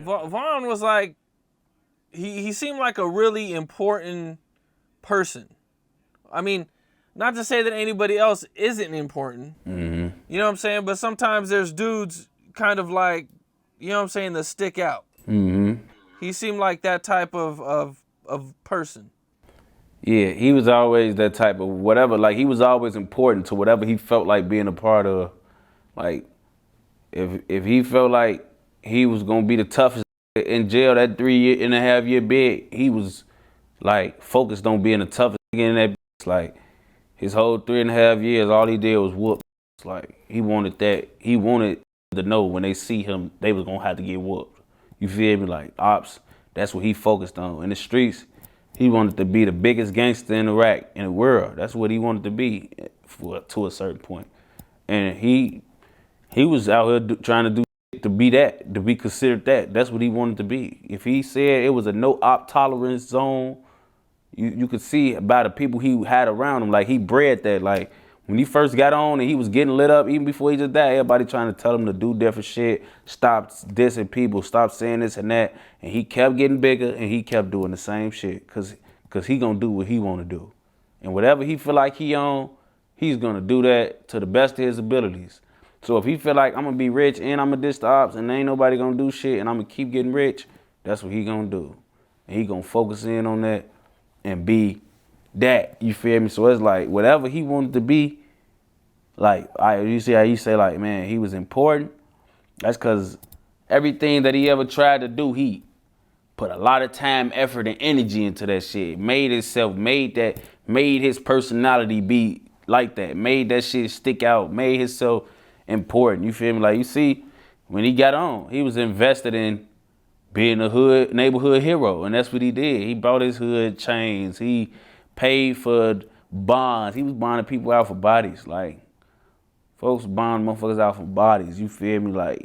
Vaughn was like, he seemed like a really important person. I mean, not to say that anybody else isn't important. Mm-hmm. You know what I'm saying? But sometimes there's dudes kind of like, you know what I'm saying, that stick out. Mm-hmm. He seemed like that type of person. Yeah, he was always that type of whatever. Like, he was always important to whatever he felt like being a part of. Like, if he felt like he was gonna be the toughest in jail that 3.5 year bid, he was like focused on being the toughest in that. Like, his whole 3.5 years, all he did was whoop. Like, he wanted that. He wanted to know when they see him, they was gonna have to get whooped. You feel me? Like, ops, that's what he focused on. In the streets, he wanted to be the biggest gangster in Iraq, in the world. That's what he wanted to be to a certain point. And he was out here trying to do to be that, to be considered that. That's what he wanted to be. If he said it was a no op tolerance zone, you could see by the people he had around him, like, he bred that. Like, when he first got on and he was getting lit up, even before he just died, everybody trying to tell him to do different shit, stop dissing people, stop saying this and that, and he kept getting bigger and he kept doing the same shit, cause he gonna do what he wanna do, and whatever he feel like he on, he's gonna do that to the best of his abilities. So if he feel like I'm gonna be rich and I'm gonna diss the ops and ain't nobody gonna do shit and I'm gonna keep getting rich, that's what he gonna do, and he gonna focus in on that and be that, you feel me? So it's like whatever he wanted to be, like, you see how you say, like, man, he was important. That's because everything that he ever tried to do, he put a lot of time, effort, and energy into that shit. Made his personality be like that. Made that shit stick out. Made himself important. You feel me? Like, you see, when he got on, he was invested in being a neighborhood hero, and that's what he did. He bought his hood chains. He paid for bonds. He was bonding people out for bodies. Like, folks bond motherfuckers out for bodies. You feel me? Like,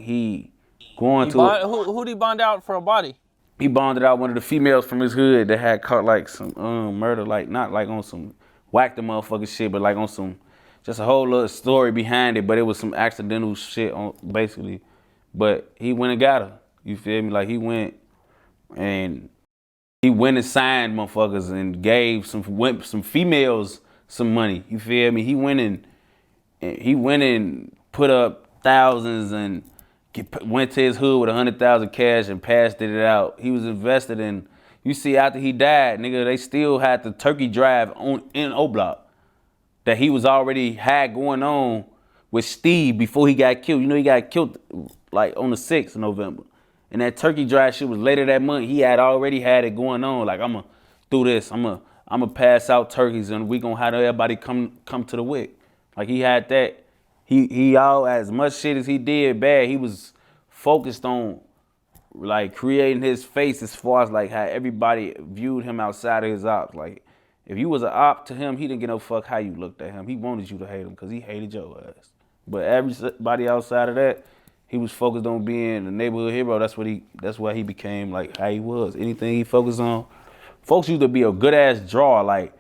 Who'd he bond out for a body? He bonded out one of the females from his hood that had caught like some murder, like not like on some whack the motherfucker shit, but like on some, just a whole little story behind it, but it was some accidental shit on basically. But he went and got her. You feel me? Like, he went and signed motherfuckers and gave some females some money. You feel me? He went and put up thousands and went to his hood with 100,000 cash and passed it out. He was invested in. You see, after he died, nigga, they still had the turkey drive in O-Block that he was already had going on with Steve before he got killed. You know, he got killed like on the 6th of November. And that turkey drive shit was later that month. He had already had it going on. Like, I'ma do this. I'ma pass out turkeys and we gonna have everybody come to the wick. Like, he had that. He all, as much shit as he did bad, he was focused on, like, creating his face as far as like how everybody viewed him outside of his ops. Like, if you was an op to him, he didn't give no fuck how you looked at him. He wanted you to hate him because he hated your ass. But everybody outside of that, he was focused on being a neighborhood hero. That's why he became like how he was. Anything he focused on, folks used to be a good ass drawer. Like,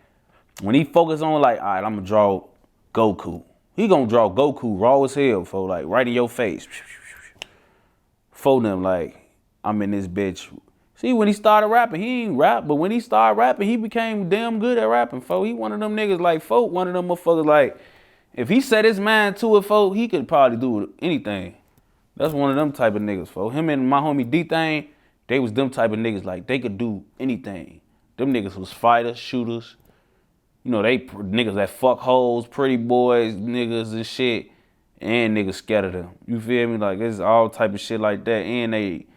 when he focused on, like, all right, I'm gonna draw Goku. He gonna draw Goku raw as hell, for like right in your face. For them, like, I'm in this bitch. See, when he started rapping, he ain't rap, but when he started rapping, he became damn good at rapping, fo. He one of them niggas, like, folk, one of them motherfuckers, like, if he set his mind to it, fo, he could probably do anything. That's one of them type of niggas, fo. Him and my homie D-Thing, they was them type of niggas, like, they could do anything. Them niggas was fighters, shooters. You know, they niggas that fuck hoes, pretty boys, niggas and shit, and niggas scared of them. You feel me? Like, it's all type of shit like that, and they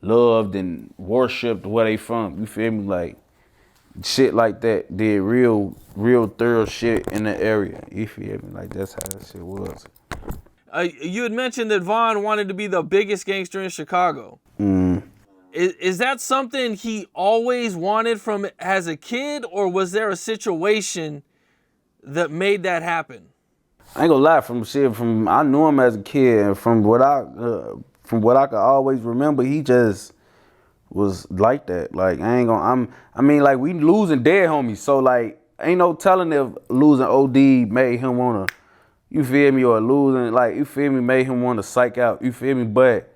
loved and worshipped where they from. You feel me? Like, shit like that. Did real thorough shit in the area. You feel me? Like, that's how that shit was. You had mentioned that Vaughn wanted to be the biggest gangster in Chicago. Mm. Is that something he always wanted from as a kid, or was there a situation that made that happen? I ain't gonna lie, I knew him as a kid, and from what I could always remember, he just was like that. Like, I mean, like, we losing dead homies, so like, ain't no telling if losing OD made him wanna, you feel me, or losing, like, you feel me, made him wanna psych out, you feel me, but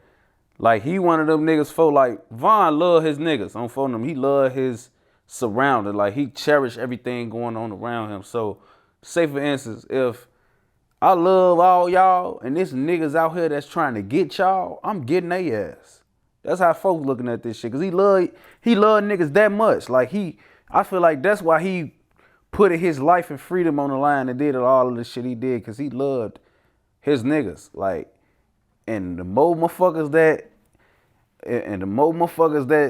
Like he one of them niggas for like Von love his niggas on phone them. He love his surrounding. Like he cherish everything going on around him. So say for instance, if I love all y'all and this niggas out here that's trying to get y'all, I'm getting their ass. That's how folks looking at this shit. Cause he love niggas that much. Like I feel like that's why he put his life and freedom on the line and did all of the shit he did. Cause he loved his niggas. Like, and the more motherfuckers that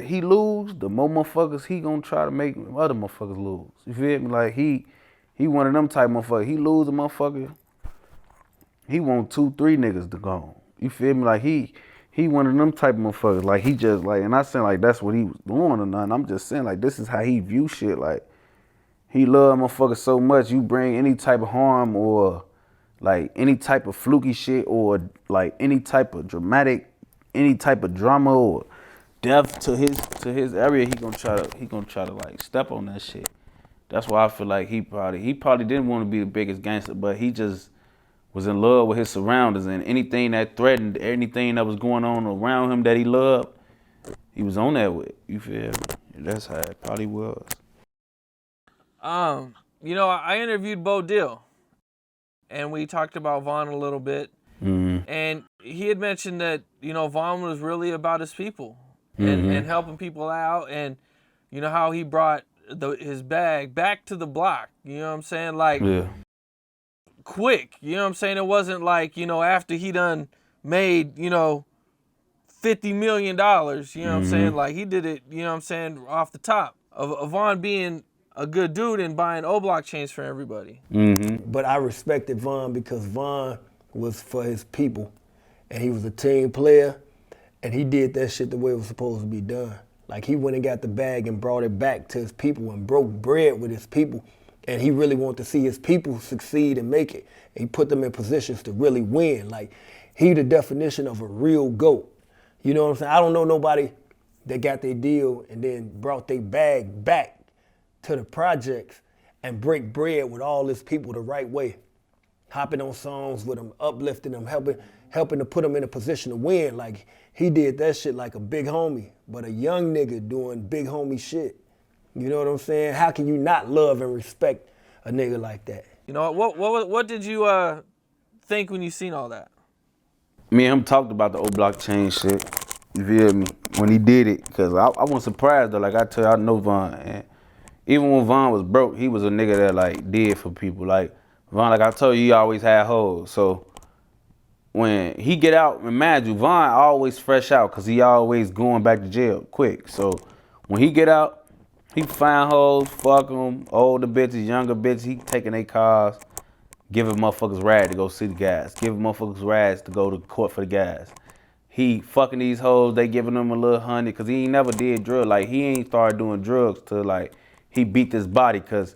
he lose, the more motherfuckers he gonna try to make other motherfuckers lose. You feel me? Like he one of them type motherfuckers. He lose a motherfucker, he want 2, 3 niggas to go. You feel me? Like he one of them type of motherfuckers. Like he just like, and I saying like that's what he was doing or nothing. I'm just saying like this is how he view shit. Like he love motherfuckers so much. You bring any type of harm or like any type of fluky shit or like any type of dramatic, any type of drama or death to his area, he gonna try to like step on that shit. That's why I feel like he probably didn't want to be the biggest gangster, but he just was in love with his surroundings and anything that threatened, anything that was going on around him that he loved, he was on that with. You feel me? That's how it probably was. I interviewed Bo Dill, and we talked about Von a little bit, and he had mentioned that Von was really about his people and helping people out, and how he brought his bag back to the block. You know what I'm saying? Like. Yeah. Quick, you know what I'm saying? It wasn't like, after he done made, $50 million, you know what I'm saying? Like he did it, you know what I'm saying, off the top. Of Von being a good dude and buying O-Block chains for everybody. But I respected Von because Von was for his people and he was a team player and he did that shit the way it was supposed to be done. Like he went and got the bag and brought it back to his people and broke bread with his people. And he really wanted to see his people succeed and make it. And he put them in positions to really win. Like, he the definition of a real GOAT. You know what I'm saying? I don't know nobody that got their deal and then brought their bag back to the projects and break bread with all his people the right way. Hopping on songs with them, uplifting them, helping to put them in a position to win. Like, he did that shit like a big homie, but a young nigga doing big homie shit. You know what I'm saying? How can you not love and respect a nigga like that? What did you think when you seen all that? Me and him talked about the O-Block chain shit. You feel me? When he did it, because I wasn't surprised though. Like I tell you, I know Von. And even when Von was broke, he was a nigga that like did for people. Like Von, like I told you, he always had hoes. So when he get out, imagine Von always fresh out because he always going back to jail quick. So when he get out, he find hoes, fuck them, older bitches, younger bitches. He taking their cars, giving motherfuckers rides to go see the guys, giving motherfuckers rides to go to court for the guys. He fucking these hoes, they giving them a little honey, cause he ain't never did drugs. Like he ain't started doing drugs till like he beat this body, cause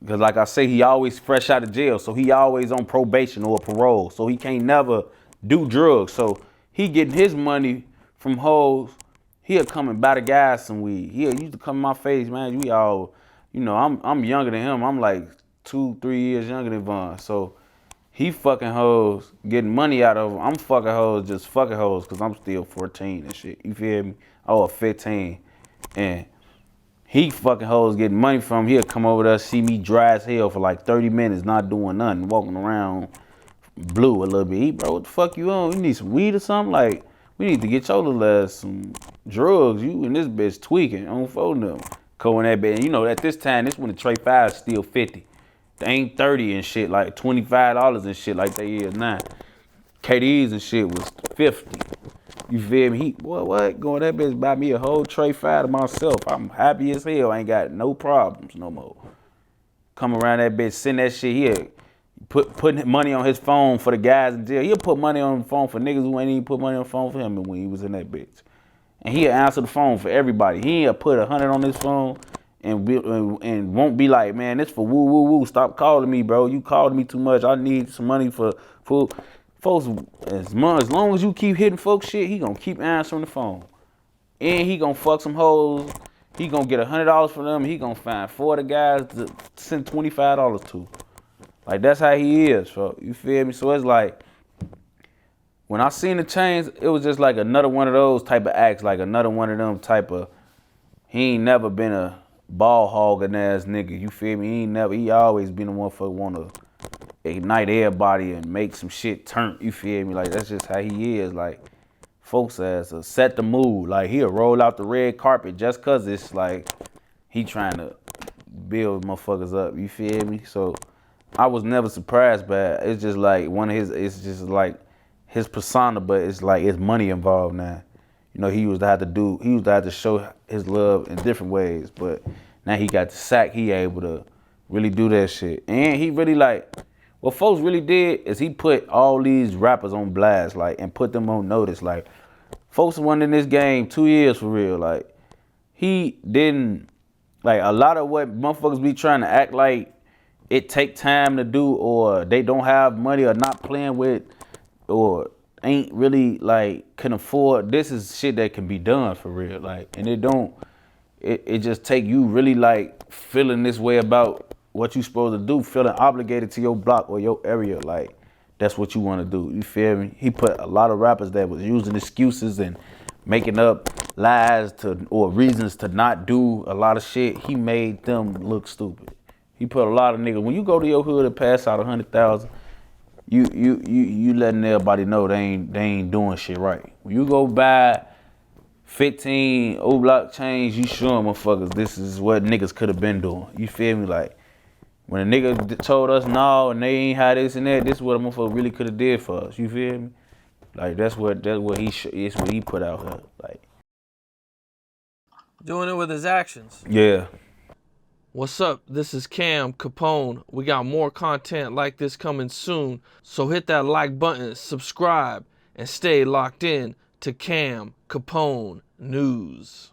like I say, he always fresh out of jail, so he always on probation or parole, so he can't never do drugs. So he getting his money from hoes. He'll come and buy the guys some weed. He used to come in my face, man. We all, I'm younger than him. I'm like 2, 3 years younger than Von. So he fucking hoes, getting money out of them. I'm fucking hoes, just fucking hoes, because I'm still 14 and shit. You feel me? Oh, 15. And he fucking hoes getting money from him. He'll come over there, see me dry as hell for like 30 minutes, not doing nothing, walking around blue a little bit. He, bro, what the fuck you on? You need some weed or something? Like, we need to get your little ass some drugs. You and this bitch tweaking on phone them. Going that bitch. And at this time, this when the Trey 5's still 50. They ain't 30 and shit, like $25 and shit like they is now. KD's and shit was 50. You feel me? What? Going that bitch buy me a whole Trey 5 to myself. I'm happy as hell. I ain't got no problems no more. Come around that bitch, send that shit here. Putting money on his phone for the guys in jail. He'll put money on the phone for niggas who ain't even put money on the phone for him when he was in that bitch. And he'll answer the phone for everybody. He'll put 100 on his phone and won't be like, man, this for woo, woo, woo. Stop calling me, bro. You called me too much. I need some money for food. Folks, as long as you keep hitting folks shit, he gonna keep answering the phone. And he gonna fuck some hoes. He gonna get $100 for them. He gonna find 4 of the guys to send $25 to. Like, that's how he is, bro. You feel me? So it's like, when I seen the chains, it was just like another one of those type of acts, like another one of them type of, he ain't never been a ball hogging ass nigga, you feel me? He always been the one for wanna ignite everybody and make some shit turn, you feel me? Like, that's just how he is, like, folks ass set the mood, like, he'll roll out the red carpet just cause it's like, he trying to build motherfuckers up, you feel me? So, I was never surprised by it. It's just like it's just like his persona, but it's like it's money involved now. You know, he used to have to show his love in different ways, but now he got the sack, he able to really do that shit. And he really like, what folks really did is he put all these rappers on blast, like, and put them on notice. Like, folks won in this game 2 years for real. Like, he didn't, like, a lot of what motherfuckers be trying to act like it take time to do, or they don't have money, or not playing with, or ain't really like can afford. This is shit that can be done for real, like, and it just take you really like feeling this way about what you supposed to do, feeling obligated to your block or your area, like that's what you want to do. You feel me? He put a lot of rappers that was using excuses and making up lies or reasons to not do a lot of shit. He made them look stupid. He put a lot of niggas, when you go to your hood and pass out 100,000, you letting everybody know they ain't doing shit right. When you go buy 15 old block chains, you showing motherfuckers this is what niggas could have been doing. You feel me? Like, when a nigga told us no and they ain't had this and that, this is what a motherfucker really could have did for us. You feel me? Like, that's what he put out here. Like, Doing it with his actions. yeah. What's up? This is Cam Capone. We got more content like this coming soon, so hit that like button, subscribe, and stay locked in to Cam Capone News.